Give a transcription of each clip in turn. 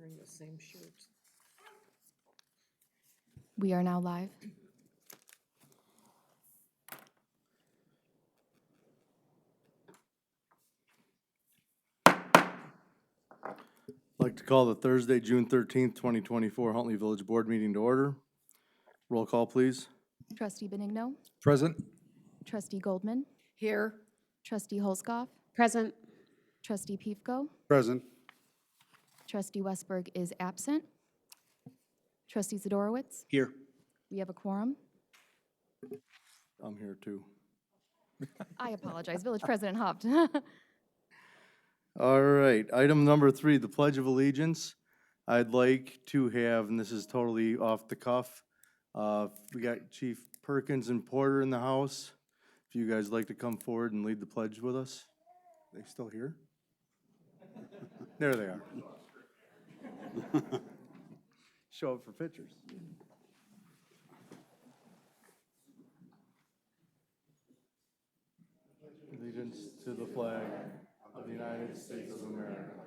wearing the same shirt. We are now live. I'd like to call the Thursday, June 13th, 2024 Huntley Village Board meeting to order. Roll call, please. Trustee Benigno, Present. Trustee Goldman, Here. Trustee Holzgoff, Present. Trustee Piefko, Present. Trustee Westberg is absent. Trustee Zadorowitz, Here. we have a quorum. I'm here too. I apologize, Village President Hopt. All right, item number 3, the Pledge of Allegiance. I'd like to have, and this is totally off the cuff, we got Chief Perkins and Porter in the house. If you guys like to come forward and lead the pledge with us. They still here? There they are. Show up for pictures. Allegiance to the flag of the United States of America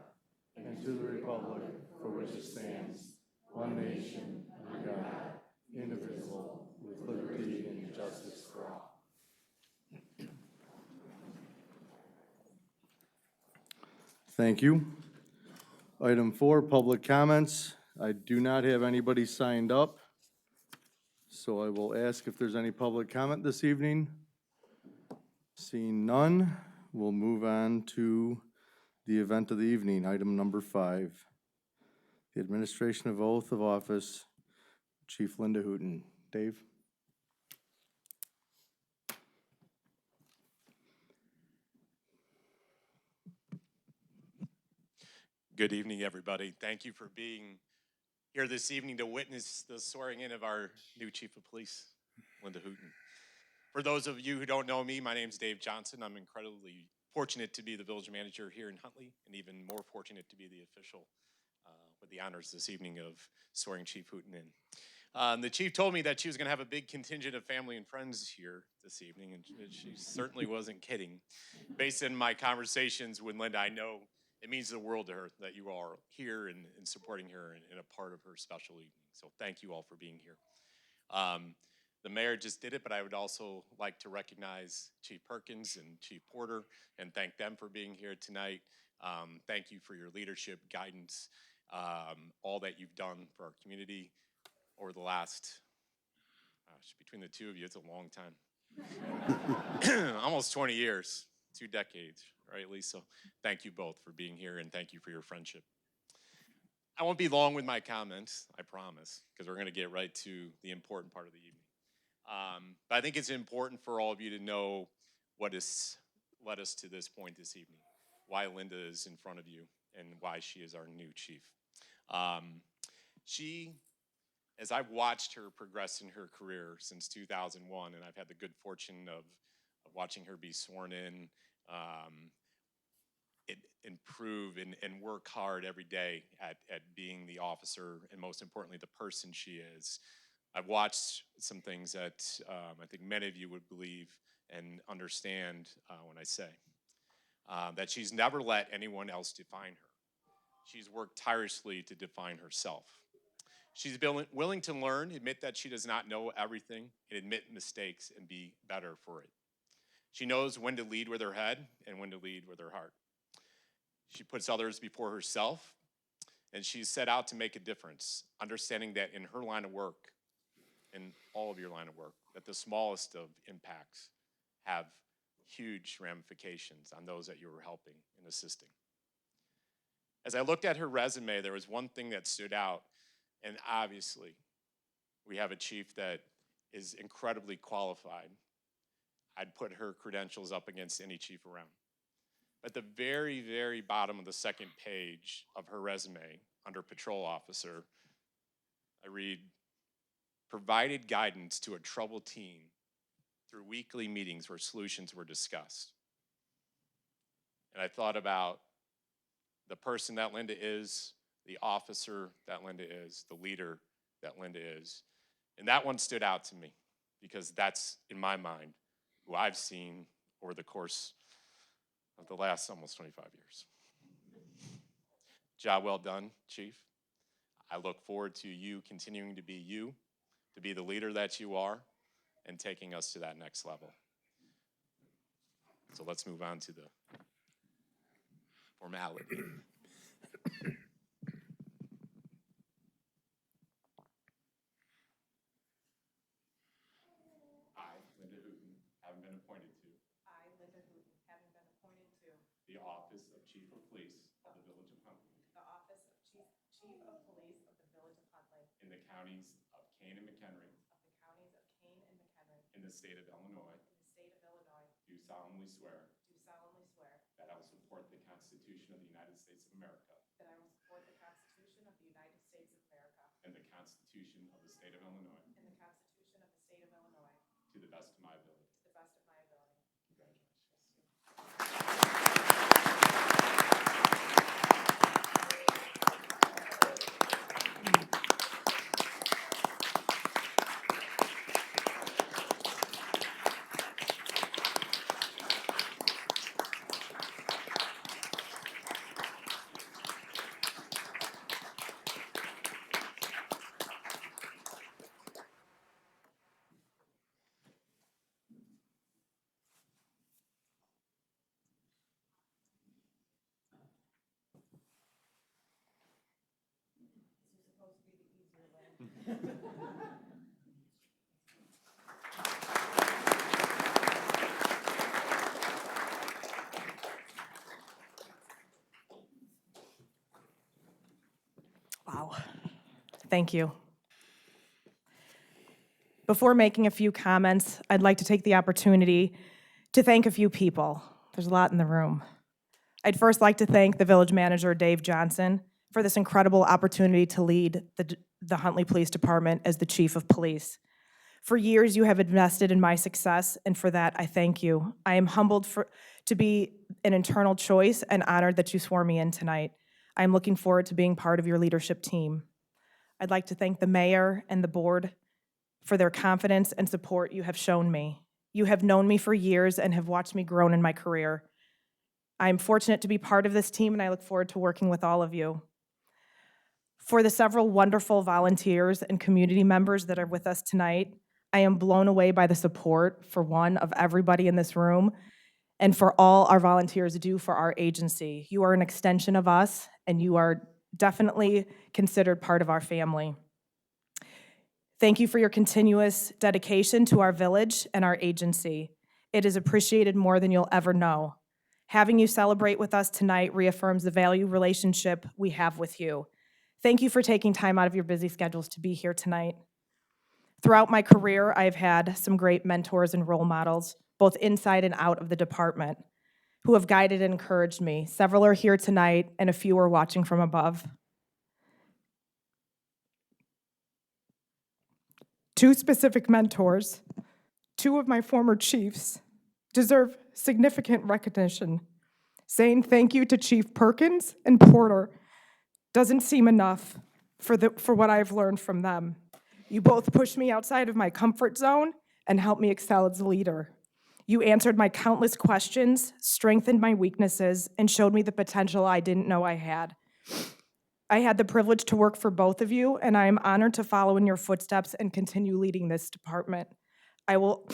and to the republic for which it stands, one nation, under God, indivisible, with liberty and justice for all. Thank you. Item 4, public comments. I do not have anybody signed up, so I will ask if there's any public comment this evening. Seeing none, we'll move on to the event of the evening, item number 5. The administration of oath of office, Chief Linda Hooten. Dave? Good evening, everybody. Thank you for being here this evening to witness the swearing in of our new Chief of Police, Linda Hooten. For those of you who don't know me, my name is Dave Johnson. I'm incredibly fortunate to be the village manager here in Huntley, and even more fortunate to be the official with the honors this evening of swearing Chief Hooten in. The chief told me that she was going to have a big contingent of family and friends here this evening, and she certainly wasn't kidding. Based on my conversations with Linda, I know it means the world to her that you are here and supporting her and a part of her special evening. So thank you all for being here. The mayor just did it, but I would also like to recognize Chief Perkins and Chief Porter and thank them for being here tonight. Thank you for your leadership, guidance, all that you've done for our community over the last, between the two of you, it's a long time. Almost 20 years, 2 decades, right, Lisa? Thank you both for being here and thank you for your friendship. I won't be long with my comments, I promise, because we're going to get right to the important part of the evening. But I think it's important for all of you to know what has led us to this point this evening, why Linda is in front of you, and why she is our new chief. She, as I've watched her progress in her career since 2001, and I've had the good fortune of watching her be sworn in, improve and work hard every day at being the officer and most importantly the person she is. I've watched some things that I think many of you would believe and understand when I say that she's never let anyone else define her. She's worked tirelessly to define herself. She's been willing to learn, admit that she does not know everything, and admit mistakes and be better for it. She knows when to lead with her head and when to lead with her heart. She puts others before herself, and she's set out to make a difference, understanding that in her line of work, in all of your line of work, that the smallest of impacts have huge ramifications on those that you were helping and assisting. As I looked at her resume, there was one thing that stood out, and obviously, we have a chief that is incredibly qualified. I'd put her credentials up against any chief around. At the very, very bottom of the second page of her resume, under patrol officer, I read, provided guidance to a troubled team through weekly meetings where solutions were discussed. And I thought about the person that Linda is, the officer that Linda is, the leader that Linda is. And that one stood out to me because that's, in my mind, who I've seen over the course of the last almost 25 years. Job well done, Chief. I look forward to you continuing to be the leader that you are, and taking us to that next level. So let's move on to the formality. I, Linda Hooten, having been appointed to I, Linda Hooten, having been appointed to the office of Chief of Police of the Village of Huntley the office of Chief of Police of the Village of Huntley in the counties of Kane and McHenry of the counties of Kane and McHenry in the state of Illinois, in the state of Illinois, do solemnly swear do solemnly swear that I will support the Constitution of the United States of America that I will support the Constitution of the United States of America and the Constitution of the state of Illinois and the Constitution of the state of Illinois to the best of my ability. to the best of my ability. Congratulations. This is supposed to be the easier way. Wow. Thank you. Before making a few comments, I'd like to take the opportunity to thank a few people. There's a lot in the room. I'd first like to thank the village manager, Dave Johnson, for this incredible opportunity to lead the Huntley Police Department as the chief of police. For years, you have invested in my success, and for that, I thank you. I am humbled to be an internal choice and honored that you swore me in tonight. I'm looking forward to being part of your leadership team. I'd like to thank the mayor and the board for their confidence and support you have shown me. You have known me for years and have watched me grow in my career. I am fortunate to be part of this team, and I look forward to working with all of you. For the several wonderful volunteers and community members that are with us tonight, I am blown away by the support, for one, of everybody in this room, and for all our volunteers do for our agency. You are an extension of us, and you are definitely considered part of our family. Thank you for your continuous dedication to our village and our agency. It is appreciated more than you'll ever know. Having you celebrate with us tonight reaffirms the value relationship we have with you. Thank you for taking time out of your busy schedules to be here tonight. Throughout my career, I've had some great mentors and role models, both inside and out of the department, who have guided and encouraged me. Several are here tonight, and a few are watching from above. Two specific mentors, two of my former chiefs, deserve significant recognition. Saying thank you to Chief Perkins and Porter doesn't seem enough for what I've learned from them. You both pushed me outside of my comfort zone and helped me excel as a leader. You answered my countless questions, strengthened my weaknesses, and showed me the potential I didn't know I had. I had the privilege to work for both of you, and I am honored to follow in your footsteps and continue leading this department. I will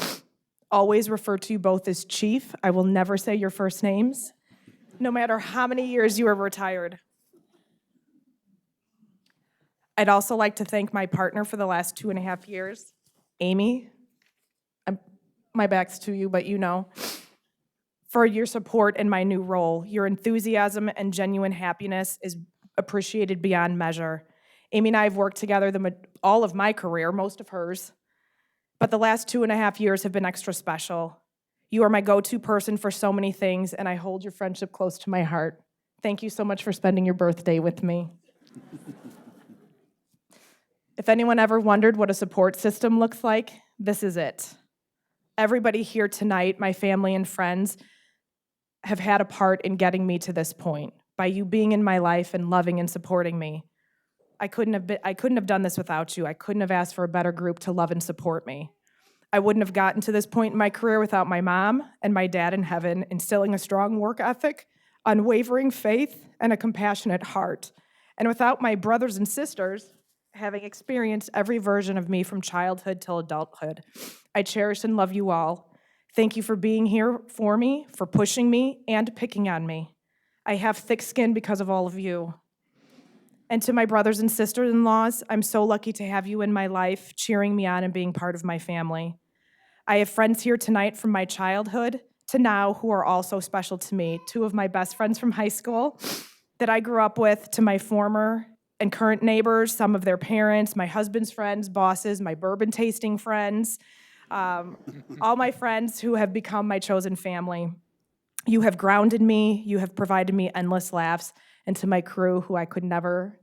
always refer to you both as Chief. I will never say your first names, no matter how many years you are retired. I'd also like to thank my partner for the last 2.5 years, Amy. My back's to you, but you know, for your support in my new role. Your enthusiasm and genuine happiness is appreciated beyond measure. Amy and I have worked together all of my career, most of hers, but the last 2.5 years have been extra special. You are my go-to person for so many things, and I hold your friendship close to my heart. Thank you so much for spending your birthday with me. If anyone ever wondered what a support system looks like, this is it. Everybody here tonight, my family and friends, have had a part in getting me to this point. By you being in my life and loving and supporting me. I couldn't have done this without you. I couldn't have asked for a better group to love and support me. I wouldn't have gotten to this point in my career without my mom and my dad in heaven instilling a strong work ethic, unwavering faith, and a compassionate heart. And without my brothers and sisters having experienced every version of me from childhood till adulthood, I cherish and love you all. Thank you for being here for me, for pushing me, and picking on me. I have thick skin because of all of you. And to my brothers and sisters-in-laws, I'm so lucky to have you in my life, cheering me on and being part of my family. I have friends here tonight from my childhood to now who are also special to me. Two of my best friends from high school that I grew up with, to my former and current neighbors, some of their parents, my husband's friends, bosses, my bourbon tasting friends, all my friends who have become my chosen family. You have grounded me, you have provided me endless laughs, and to my crew who I could never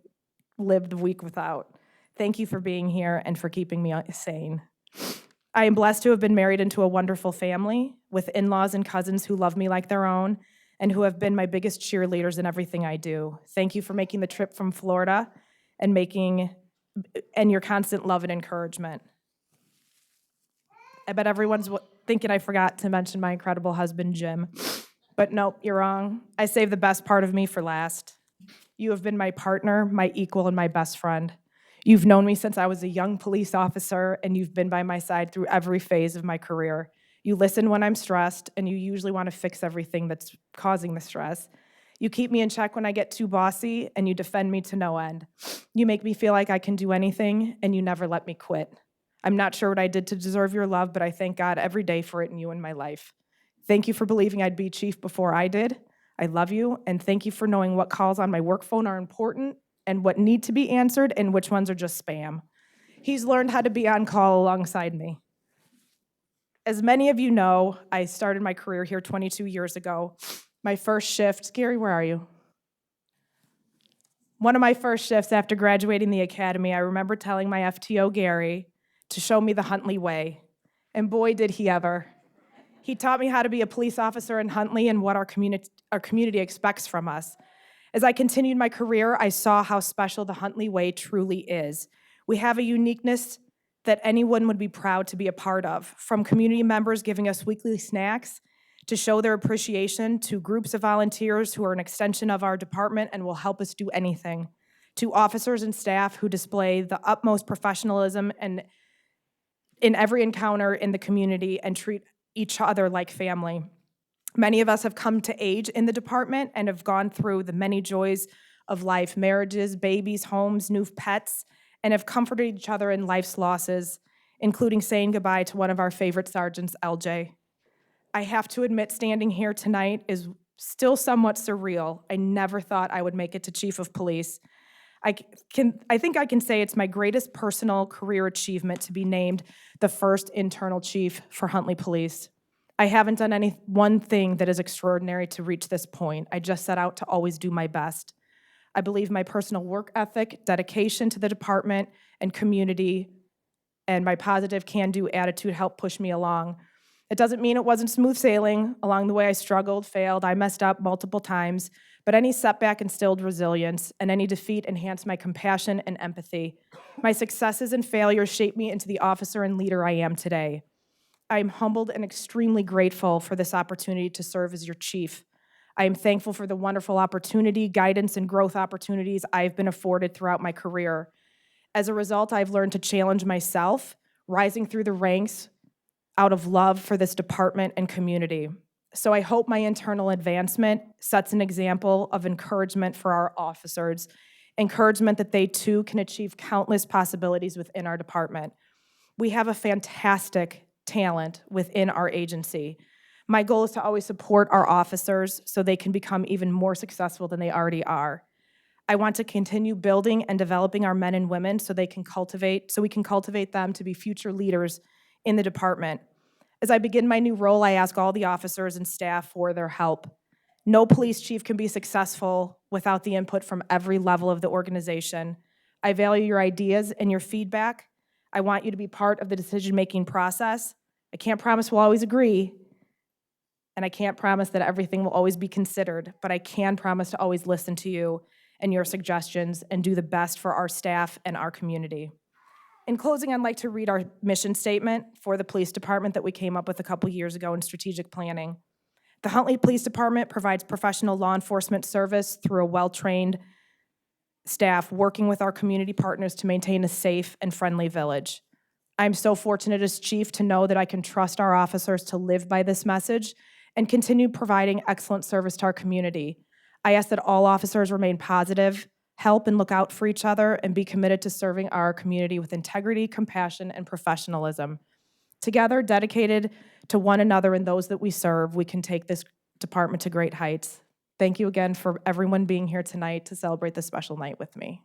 live the week without. Thank you for being here and for keeping me sane. I am blessed to have been married into a wonderful family with in-laws and cousins who love me like their own and who have been my biggest cheerleaders in everything I do. Thank you for making the trip from Florida and your constant love and encouragement. I bet everyone's thinking I forgot to mention my incredible husband, Jim. But nope, you're wrong. I saved the best part of me for last. You have been my partner, my equal, and my best friend. You've known me since I was a young police officer, and you've been by my side through every phase of my career. You listen when I'm stressed, and you usually want to fix everything that's causing the stress. You keep me in check when I get too bossy, and you defend me to no end. You make me feel like I can do anything, and you never let me quit. I'm not sure what I did to deserve your love, but I thank God every day for it in you in my life. Thank you for believing I'd be chief before I did. I love you, and thank you for knowing what calls on my work phone are important and what need to be answered and which ones are just spam. He's learned how to be on call alongside me. As many of you know, I started my career here 22 years ago. My first shift, Gary, where are you? One of my first shifts after graduating the academy, I remember telling my FTO, Gary, to show me the Huntley way. And boy, did he ever. He taught me how to be a police officer in Huntley and what our community expects from us. As I continued my career, I saw how special the Huntley way truly is. We have a uniqueness that anyone would be proud to be a part of, from community members giving us weekly snacks to show their appreciation, to groups of volunteers who are an extension of our department and will help us do anything, to officers and staff who display the utmost professionalism and in every encounter in the community and treat each other like family. Many of us have come to age in the department and have gone through the many joys of life, marriages, babies, homes, new pets, and have comforted each other in life's losses, including saying goodbye to one of our favorite sergeants, LJ. I have to admit, standing here tonight is still somewhat surreal. I never thought I would make it to Chief of Police. I think I can say it's my greatest personal career achievement to be named the first internal chief for Huntley Police. I haven't done any one thing that is extraordinary to reach this point. I just set out to always do my best. I believe my personal work ethic, dedication to the department and community, and my positive can-do attitude helped push me along. It doesn't mean it wasn't smooth sailing. Along the way, I struggled, failed, I messed up multiple times, but any setback instilled resilience, and any defeat enhanced my compassion and empathy. My successes and failures shaped me into the officer and leader I am today. I am humbled and extremely grateful for this opportunity to serve as your chief. I am thankful for the wonderful opportunity, guidance, and growth opportunities I've been afforded throughout my career. As a result, I've learned to challenge myself, rising through the ranks out of love for this department and community. So I hope my internal advancement sets an example of encouragement for our officers, encouragement that they too can achieve countless possibilities within our department. We have a fantastic talent within our agency. My goal is to always support our officers so they can become even more successful than they already are. I want to continue building and developing our men and women so we can cultivate them to be future leaders in the department. As I begin my new role, I ask all the officers and staff for their help. No police chief can be successful without the input from every level of the organization. I value your ideas and your feedback. I want you to be part of the decision-making process. I can't promise we'll always agree, and I can't promise that everything will always be considered, but I can promise to always listen to you and your suggestions and do the best for our staff and our community. In closing, I'd like to read our mission statement for the police department that we came up with a couple years ago in strategic planning. The Huntley Police Department provides professional law enforcement service through a well-trained staff working with our community partners to maintain a safe and friendly village. I'm so fortunate as chief to know that I can trust our officers to live by this message and continue providing excellent service to our community. I ask that all officers remain positive, help and look out for each other, and be committed to serving our community with integrity, compassion, and professionalism. Together, dedicated to one another and those that we serve, we can take this department to great heights. Thank you again for everyone being here tonight to celebrate this special night with me.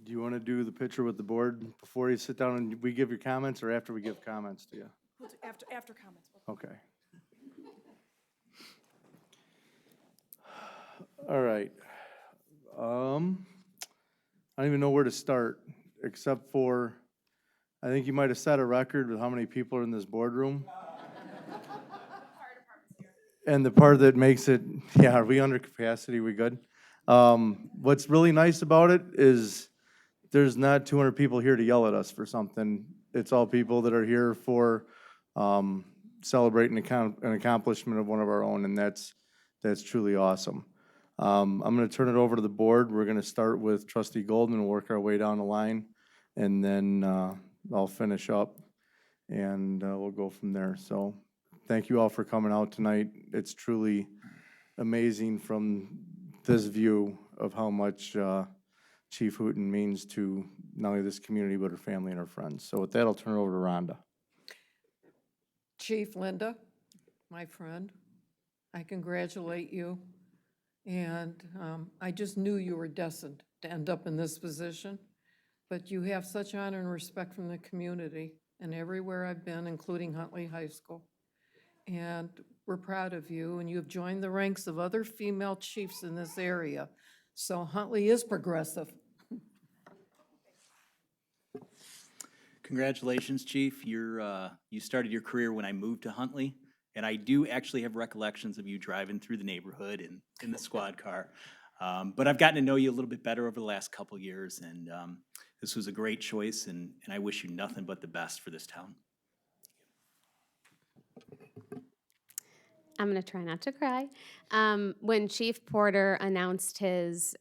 Do you want to do the picture with the board before you sit down and we give your comments, or after we give comments to you? After comments. Okay. All right. I don't even know where to start, except for, I think you might have set a record with how many people are in this boardroom. And the part that makes it, yeah, are we under capacity? We good? What's really nice about it is there's not 200 people here to yell at us for something. It's all people that are here for celebrating an accomplishment of one of our own, and that's truly awesome. I'm going to turn it over to the board. We're going to start with Trustee Golden and work our way down the line, and then I'll finish up, and we'll go from there. So thank you all for coming out tonight. It's truly amazing from this view of how much Chief Hooten means to not only this community, but her family and her friends. So with that, I'll turn it over to Rhonda. Chief Linda, my friend, I congratulate you. And I just knew you were destined to end up in this position. But you have such honor and respect from the community and everywhere I've been, including Huntley High School. And we're proud of you, and you have joined the ranks of other female chiefs in this area. So Huntley is progressive. Congratulations, Chief. You started your career when I moved to Huntley, and I do actually have recollections of you driving through the neighborhood and in the squad car. But I've gotten to know you a little bit better over the last couple years, and this was a great choice, and I wish you nothing but the best for this town. I'm going to try not to cry. When Chief Porter announced his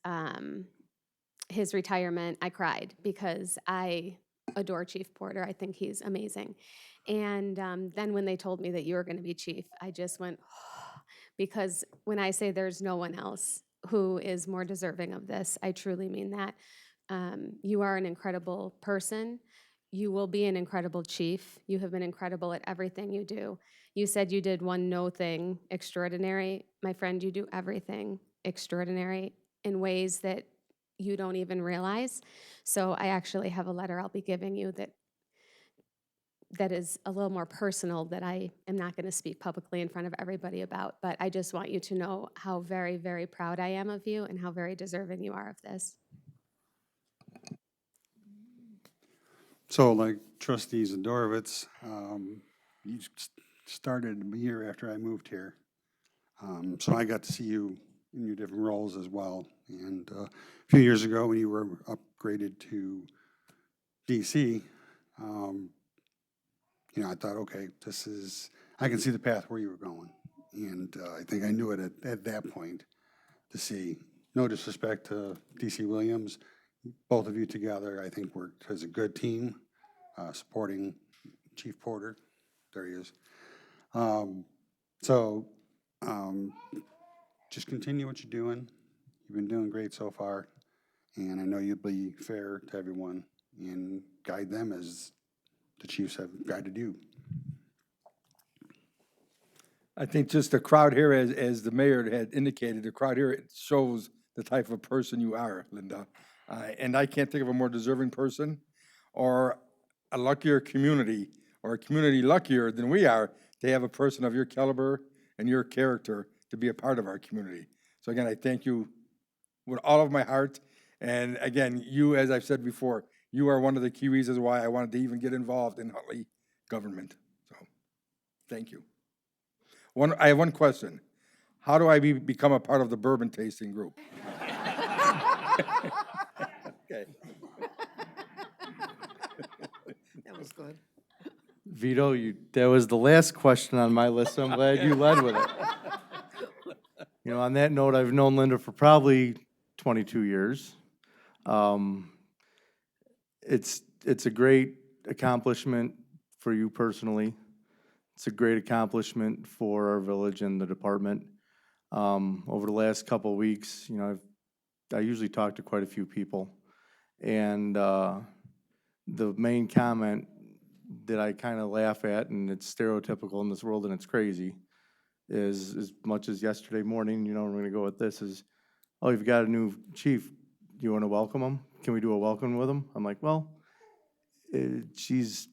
retirement, I cried because I adore Chief Porter. I think he's amazing. And then when they told me that you were going to be chief, I just went, oh, because when I say there's no one else who is more deserving of this, I truly mean that. You are an incredible person. You will be an incredible chief. You have been incredible at everything you do. You said you did one no thing extraordinary. My friend, you do everything extraordinary in ways that you don't even realize. So I actually have a letter I'll be giving you that is a little more personal that I am not going to speak publicly in front of everybody about. But I just want you to know how very, very proud I am of you and how very deserving you are of this. So like Trustee Zadorowitz, you started a year after I moved here. So I got to see you in your different roles as well. And a few years ago when you were upgraded to DC, I thought, okay, I can see the path where you were going. And I think I knew it at that point to see, no disrespect to DC Williams, both of you together, I think worked as a good team, supporting Chief Porter. There he is. Just continue what you're doing. You've been doing great so far, and I know you'll be fair to everyone and guide them as the chiefs have guided you. I think just the crowd here, as the mayor had indicated, the crowd here, it shows the type of person you are, Linda. And I can't think of a more deserving person or a luckier community or a community luckier than we are to have a person of your caliber and your character to be a part of our community. So again, I thank you with all of my heart. And again, you, as I've said before, you are one of the key reasons why I wanted to even get involved in Huntley government. So, thank you. I have one question. How do I become a part of the bourbon tasting group? Okay. That was good. Vito, that was the last question on my list, so I'm glad you led with it. You know, on that note, I've known Linda for probably 22 years. It's a great accomplishment for you personally. It's a great accomplishment for our village and the department. Over the last couple of weeks, you know, I usually talk to quite a few people, and the main comment that I kind of laugh at, and it's stereotypical in this world and it's crazy, is as much as yesterday morning, you know, we're going to go with this, is, oh, you've got a new chief. You want to welcome him? Can we do a welcome with him? I'm like, well, she's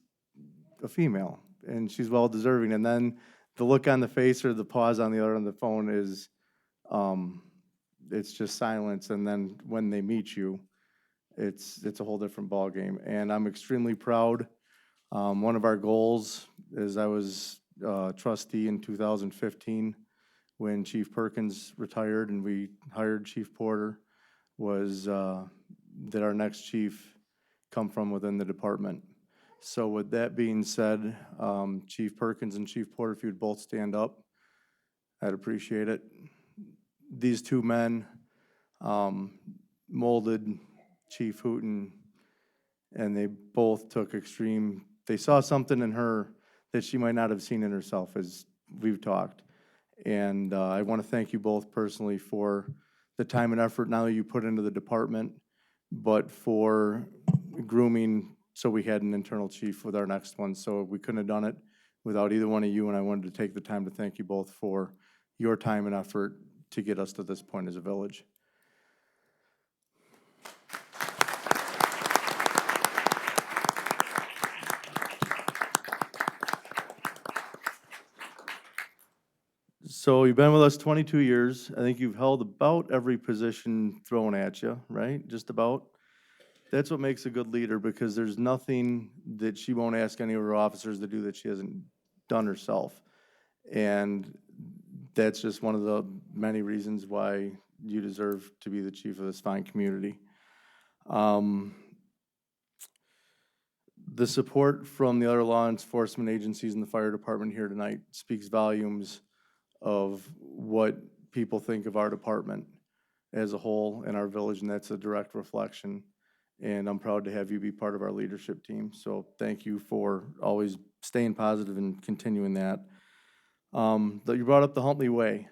a female, and she's well-deserving. And then the look on the face or the pause on the other end of the phone is, it's just silence. And then when they meet you, it's a whole different ballgame. And I'm extremely proud. One of our goals is I was trustee in 2015 when Chief Perkins retired and we hired Chief Porter, was that our next chief come from within the department. So with that being said, Chief Perkins and Chief Porter, if you'd both stand up, I'd appreciate it. These two men molded Chief Hooten, and they both took they saw something in her that she might not have seen in herself, as we've talked. And I want to thank you both personally for the time and effort not only you put into the department, but for grooming so we had an internal chief with our next one. So we couldn't have done it without either one of you, and I wanted to take the time to thank you both for your time and effort to get us to this point as a village. So you've been with us 22 years. I think you've held about every position thrown at you, right? Just about. That's what makes a good leader, because there's nothing that she won't ask any of her officers to do that she hasn't done herself. And that's just one of the many reasons why you deserve to be the chief of this fine community. The support from the other law enforcement agencies and the fire department here tonight speaks volumes of what people think of our department as a whole in our village, and that's a direct reflection. And I'm proud to have you be part of our leadership team. So thank you for always staying positive and continuing that. You brought up the Huntley Way.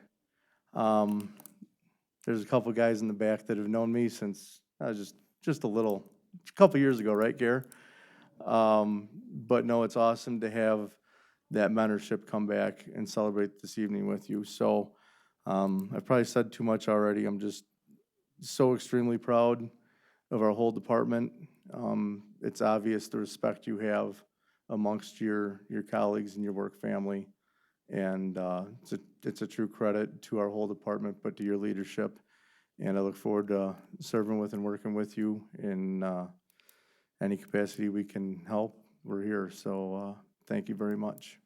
There's a couple guys in the back that have known me since I was just a couple years ago, right, Gare? But no, it's awesome to have that mentorship come back and celebrate this evening with you. So I've probably said too much already. I'm just so extremely proud of our whole department. It's obvious the respect you have amongst your colleagues and your work family. And it's a true credit to our whole department, but to your leadership. And I look forward to serving with and working with you in any capacity we can help. We're here, so thank you very much.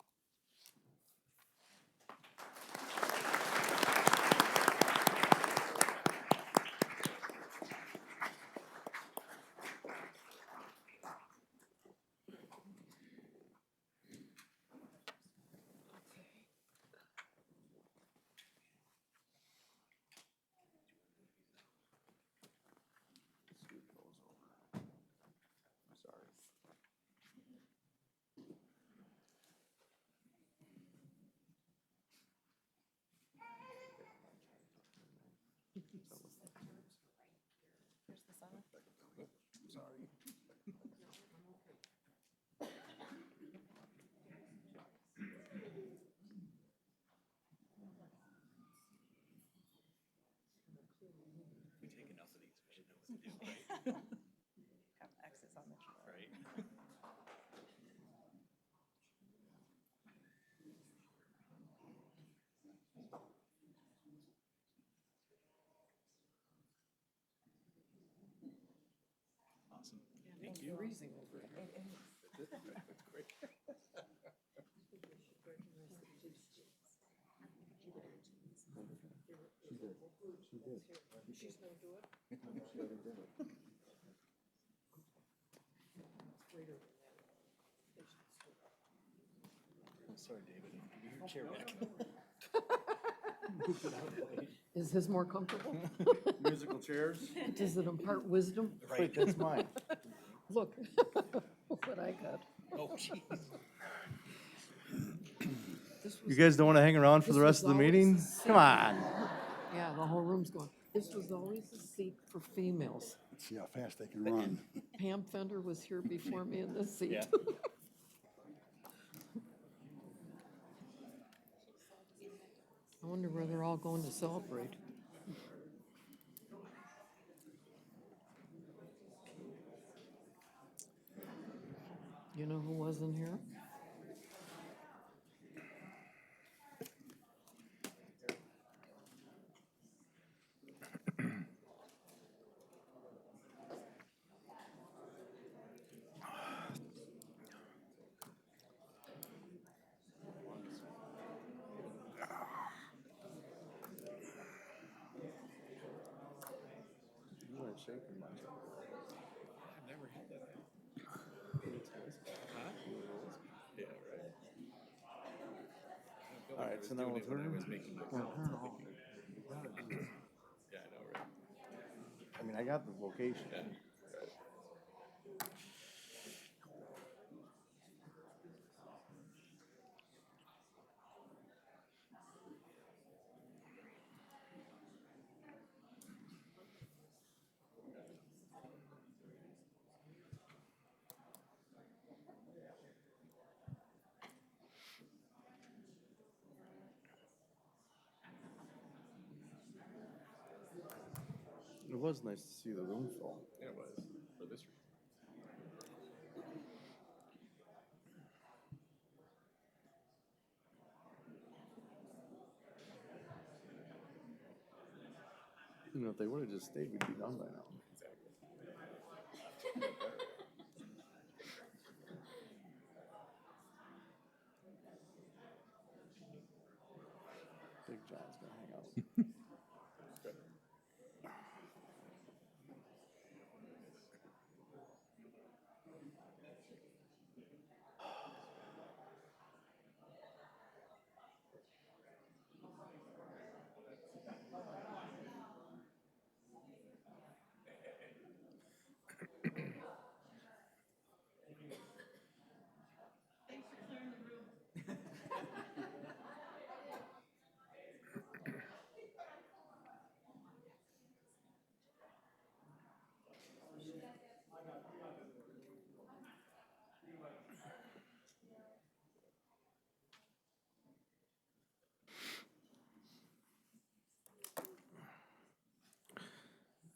Freezing over here. Sorry, David. Give your chair back. Is his more comfortable? Musical chairs? Does it impart wisdom? Wait, that's mine. Look, what I got. Oh, jeez. You guys don't want to hang around for the This rest of was the meeting? always the Come on. Yeah, the whole room's going. This was always a seat for females. Let's see how fast they can run. Pam Fender was here before me in this seat. Yeah. I wonder where they're all going to celebrate. You know who wasn't here? All right, so now we'll turn. I mean, I got the location. It was nice to see the room full. Yeah, it was, for this reason. You know, if they would have just stayed, we'd be done by now. Big John's gonna hang out.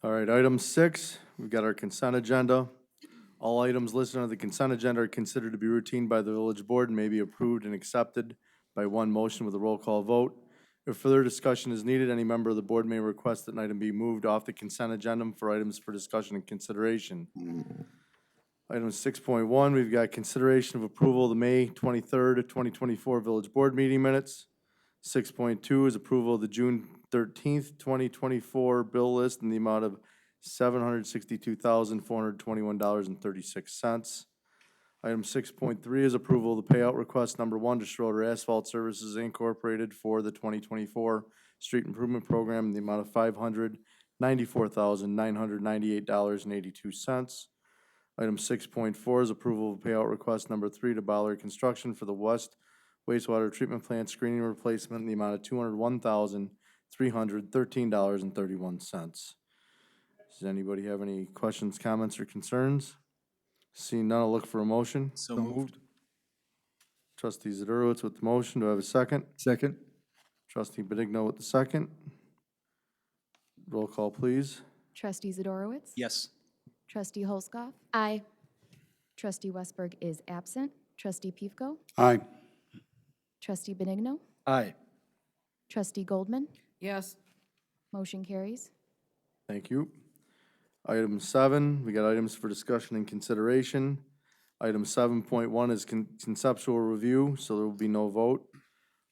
All right, item 6, we've got our consent agenda. All items listed on the consent agenda are considered to be routine by the village board and may be approved and accepted by one motion with a roll call vote. If further discussion is needed, any member of the board may request that an item be moved off the consent agenda for items for discussion and consideration. Item 6.1, we've got consideration of approval of the May 23rd, 2024 village board meeting minutes. 6.2 is approval of the June 13th, 2024 bill list in the amount of $762,421.36. Item 6.3 is approval of the payout request number 1 to Schroeder Asphalt Services Incorporated for the 2024 Street Improvement Program in the amount of $594,998.82. Item 6.4 is approval of payout request number 3 to Ballard Construction for the West Wastewater Treatment Plant Screening Replacement in the amount of $201,313.31. Does anybody have any questions, comments, or concerns? Seeing none, I'll look for a motion. So moved. Trustee Zadorowitz with the motion. Do I have a second? Second? Trustee Benigno with the second. Roll call, please. Trustee Zadorowitz? Yes. Trustee Holzkoff? Aye. Trustee Westberg is absent. Trustee Pifko? Aye. Trustee Benigno? Aye. Trustee Goldman? Yes, Motion carries. Thank you. Item 7, we got items for discussion and consideration. Item 7.1 is conceptual review, so there will be no vote.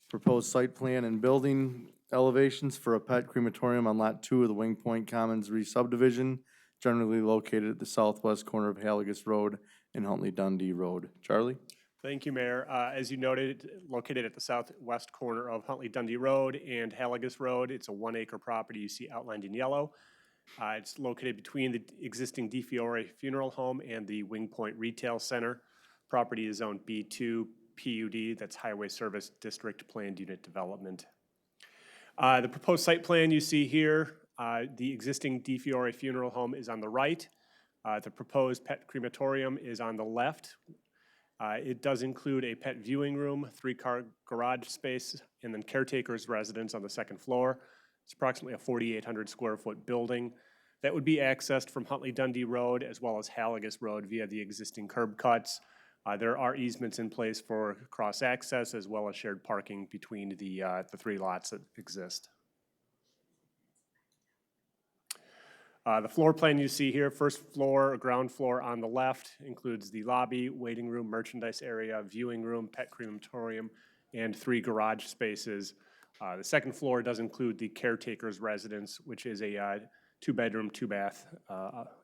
Proposed site plan and building elevations for a pet crematorium on Lot 2 of the Wing Point Commons re-subdivision, generally located at the southwest corner of Halligus Road and Huntley Dundee Road. Charlie? Thank you, Mayor. As you noted, located at the southwest corner of Huntley Dundee Road and Halligus Road, it's a 1-acre property you see outlined in yellow. It's located between the existing Di Fiore Funeral Home and the Wing Point Retail Center. Property is zoned B2 PUD, that's Highway Service District Planned Unit Development. The proposed site plan you see here, the existing Di Fiore Funeral Home is on the right. The proposed pet crematorium is on the left. It does include a pet viewing room, 3-car garage space, and then caretaker's residence on the second floor. It's approximately a 4,800 square foot building that would be accessed from Huntley Dundee Road as well as Halligus Road via the existing curb cuts. There are easements in place for cross access as well as shared parking between the 3 lots that exist. The floor plan you see here, first floor, ground floor on the left, includes the lobby, waiting room, merchandise area, viewing room, pet crematorium, and 3 garage spaces. The second floor does include the caretaker's residence, which is a 2-bedroom, 2-bath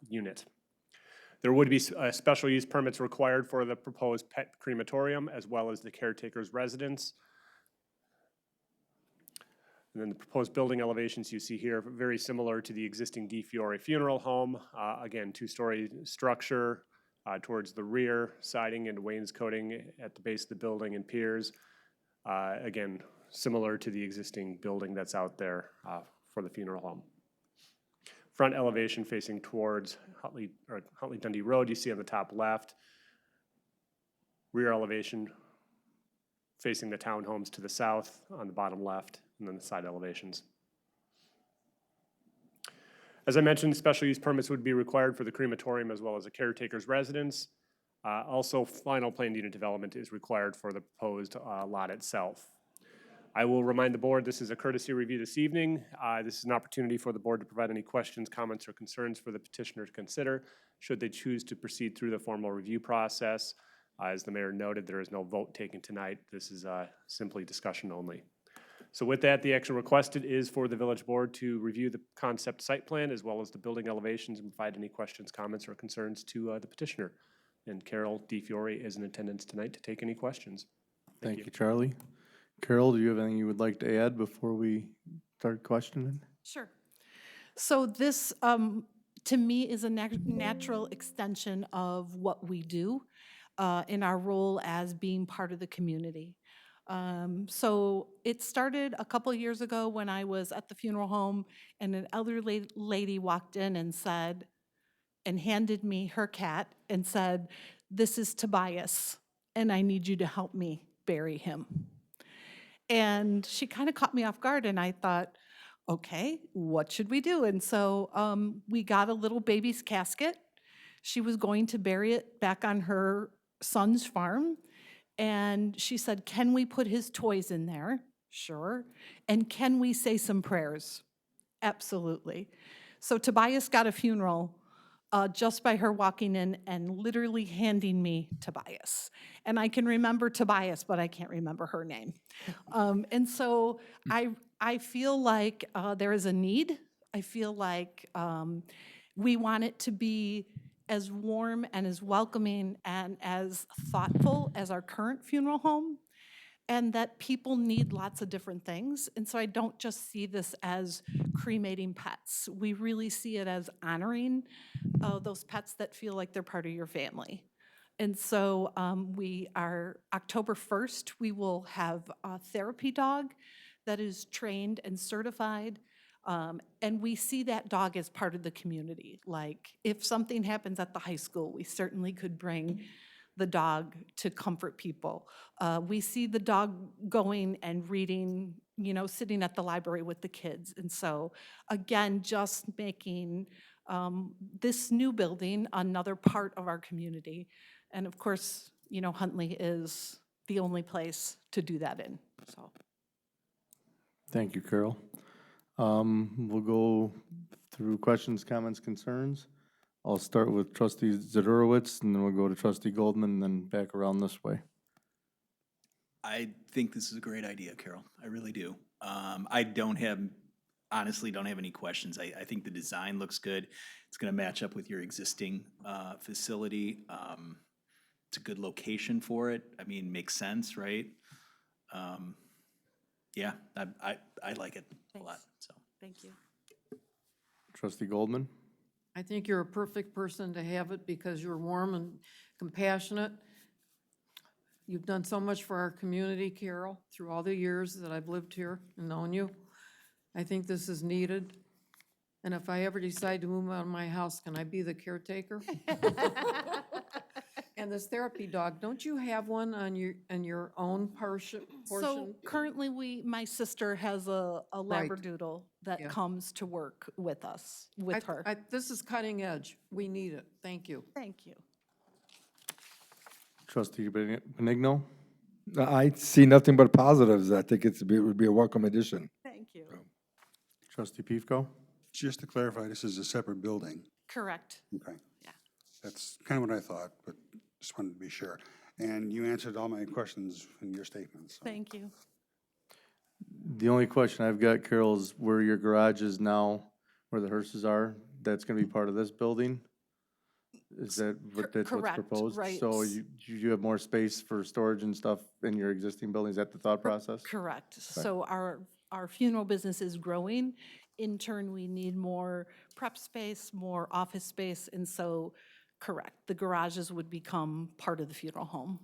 unit. There would be special use permits required for the proposed pet crematorium as well as the caretaker's residence. And then the proposed building elevations you see here, very similar to the existing Di Fiore Funeral Home. Again, 2-story structure towards the rear, siding and wainscoting at the base of the building and piers. Again, similar to the existing building that's out there for the funeral home. Front elevation facing towards Huntley Dundee Road, you see on the top left. Rear elevation facing the townhomes to the south on the bottom left, and then the side elevations. As I mentioned, special use permits would be required for the crematorium as well as a caretaker's residence. Also, final planned unit development is required for the proposed lot itself. I will remind the board this is a courtesy review this evening. This is an opportunity for the board to provide any questions, comments, or concerns for the petitioner to consider should they choose to proceed through the formal review process. As the mayor noted, there is no vote taken tonight. This is simply discussion only. So with that, the action requested is for the village board to review the concept site plan as well as the building elevations and provide any questions, comments, or concerns to the petitioner. And Carol Di Fiore is in attendance tonight to take any questions. Thank you, Charlie. Carol, do you have anything you would like to add before we start questioning? Sure. So this, to me, is a natural extension of what we do in our role as being part of the community. So it started a couple years ago when I was at the funeral home and an elderly lady walked in and said, and handed me her cat and said, "This is Tobias, and I need you to help me bury him." And she kind of caught me off guard, and I thought, okay, what should we do? And so we got a little baby's casket. She was going to bury it back on her son's farm. And she said, "Can we put his toys in there?" Sure. "And can we say some prayers?" Absolutely. So Tobias got a funeral just by her walking in and literally handing me Tobias. And I can remember Tobias, but I can't remember her name. And so I feel like there is a need. I feel like we want it to be as warm and as welcoming and as thoughtful as our current funeral home, and that people need lots of different things. And so I don't just see this as cremating pets. We really see it as honoring those pets that feel like they're part of your family. And so we are, October 1st, we will have a therapy dog that is trained and certified. And we see that dog as part of the community. Like if something happens at the high school, we certainly could bring the dog to comfort people. We see the dog going and reading, you know, sitting at the library with the kids. And so again, just making this new building another part of our community. And of course, you know, Huntley is the only place to do that in, so. Thank you, Carol. We'll go through questions, comments, concerns. I'll start with trustee Zadorowitz, and then we'll go to trustee Goldman, and then back around this way. I think this is a great idea, Carol. I really do. Honestly, don't have any questions. I think the design looks good. It's gonna match up with your existing, facility. It's a good location for it. I mean, makes sense, right? Yeah, I like it a lot, so. Thank you. Trustee Goldman? I think you're a perfect person to have it because you're warm and compassionate. You've done so much for our community, Carol, through all the years that I've lived here and known you. I think this is needed. And if I ever decide to move out of my house, can I be the caretaker? And this therapy dog, don't you have one on your own portion? So currently, my sister has a Labradoodle that Yeah. comes to work with us, with her. This is cutting edge. We need it. Thank you. Thank you. Trustee Benigno? I see nothing but positives. I think it would be a welcome addition. Thank you. Trustee Pifko? Just to clarify, this is a separate building. Correct. Okay. Yeah. That's kind of what I thought, but just wanted to be sure. And you answered all my questions in your statements. so. Thank you. The only question I've got, Carol, is where your garage is now, where the hearses are, that's gonna be part of this building? Is that what, that's what's correct, proposed? right. So you have more space for storage and stuff in your existing building? Is that the thought process? Correct. So our funeral business is growing. In turn, we need more prep space, more office space, and so, correct, the garages would become part of the funeral home.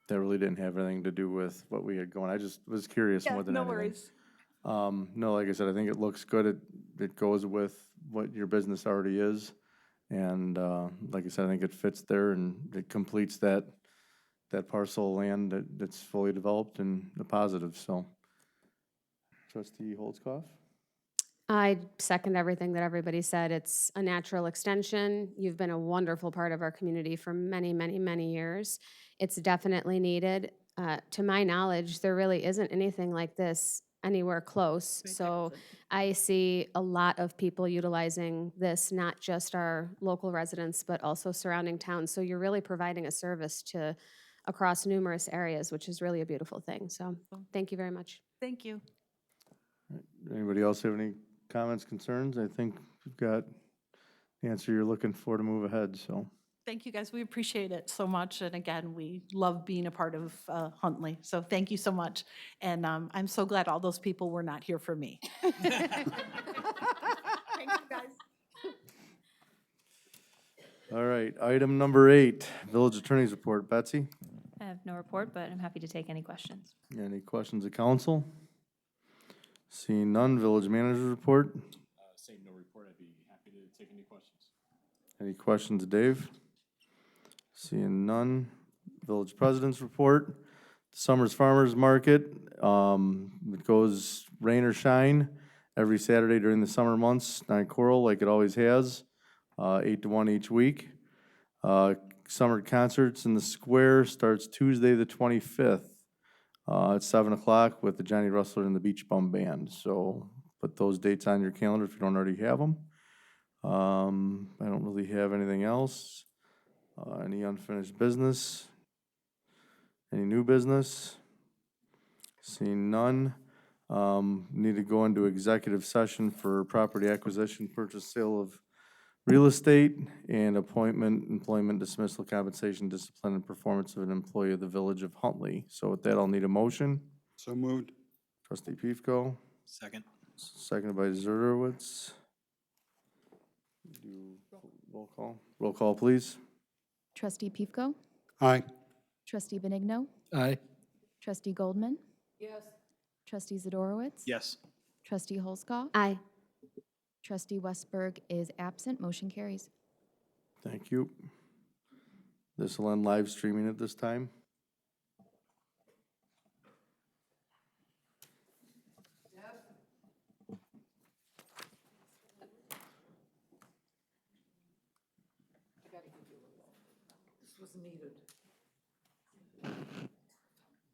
That really didn't have anything to do with what we had going. I just was curious more than no anything. worries. No, like I said, I think it looks good. It goes with what your business already is. And, like I said, I think it fits there and it completes that parcel of land that's fully developed and the positive, so. Trustee Holzkoff? I second everything that everybody said. It's a natural extension. You've been a wonderful part of our community for many, many, many years. It's definitely needed. To my knowledge, there really isn't anything like this anywhere close. So I see a lot of people utilizing this, not just our local residents, but also surrounding towns. So you're really providing a service to across numerous areas, which is really a beautiful thing. So thank you very much. Thank you. Anybody else have any comments, concerns? I think we've got the answer you're looking for to move ahead, so. Thank you, guys. We appreciate it so much. And again, we love being a part of Huntley. So thank you so much. And I'm so glad all those people were not here for me. Thank you, guys. All right, item number 8, Village Attorney's Report. Betsy, I have no report, but I'm happy to take any questions. any questions of council? Seeing none, Village Manager's Report. Same, no report. I'd be happy to take any questions. Any questions, Dave? Seeing none, Village President's Report. Summers Farmers Market, it goes rain or shine every Saturday during the summer months, 9 Coral, like it always has, 8 to 1 each week. Summer concerts in the square starts Tuesday the 25th at 7 o'clock with the Johnny Rustler and the Beach Bum Band. So put those dates on your calendar if you don't already have them. I don't really have anything else. Any unfinished business? Any new business? Seeing none. Need to go into executive session for property acquisition, purchase, sale of real estate, and appointment, employment, dismissal, compensation, discipline, and performance of an employee of the Village of Huntley. So with that, I'll need a motion. So moved. Trustee Pifko, Second. seconded by Zerowitz. Do roll call. Roll call, please. Trustee Pifko? Aye. Trustee Benigno? Aye. Trustee Goldman? Yes. Trustee Zadorowitz? Yes. Trustee Holzkoff? Aye. Trustee Westberg is absent. Motion carries. Thank you. This will end live streaming at this time.